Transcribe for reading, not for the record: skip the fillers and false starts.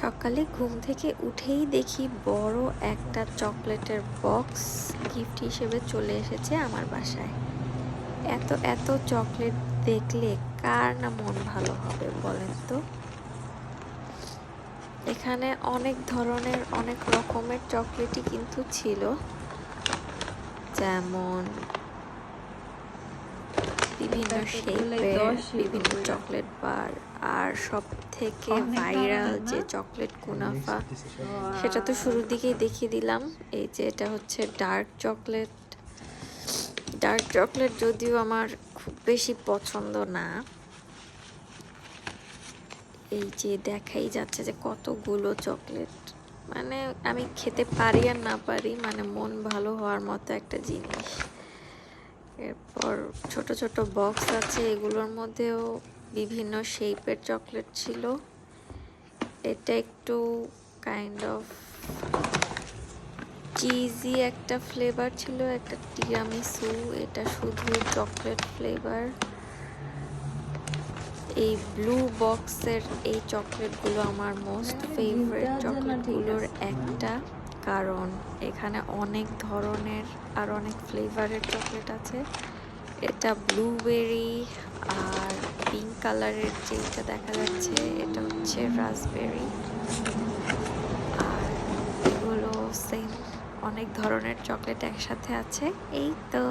সকালে ঘুম থেকে উঠেই দেখি বড় একটা চকলেটের বক্স গিফট হিসেবে চলে এসেছে আমার বাসায়। এত এত চকলেট দেখলে কার না মন ভালো হবে বলেন তো। এখানে অনেক ধরনের অনেক রকমের চকলেটই কিন্তু ছিল, যেমন বিভিন্ন শেপের বিভিন্ন চকলেট বার, আর সব থেকে ভাইরাল যে চকলেট কুনাফা, সেটা তো শুরুর দিকেই দেখিয়ে দিলাম। এই যে এটা হচ্ছে ডার্ক চকলেট। ডার্ক চকলেট যদিও আমার খুব বেশি পছন্দ না। এই যে দেখাই যাচ্ছে যে কতগুলো চকলেট, মানে আমি খেতে পারি আর না পারি, মানে মন ভালো হওয়ার মতো একটা জিনিস। এরপর ছোট ছোট বক্স আছে, এগুলোর মধ্যেও বিভিন্ন শেপের চকলেট ছিল। এটা একটু কাইন্ড অফ চিজি একটা ফ্লেভার ছিল, একটা টিরামিসু। এটা শুধু চকলেট ফ্লেভার। এই ব্লু বক্সের এই চকলেটগুলো আমার মোস্ট ফেভারিট চকলেটগুলোর একটা, কারণ এখানে অনেক ধরনের আর অনেক ফ্লেভারের চকলেট আছে। এটা ব্লুবেরি, আর পিঙ্ক কালারের যেটা দেখা যাচ্ছে এটা হচ্ছে রাসবেরি, আর এগুলো সেম অনেক ধরনের চকলেট একসাথে আছে। এই তো।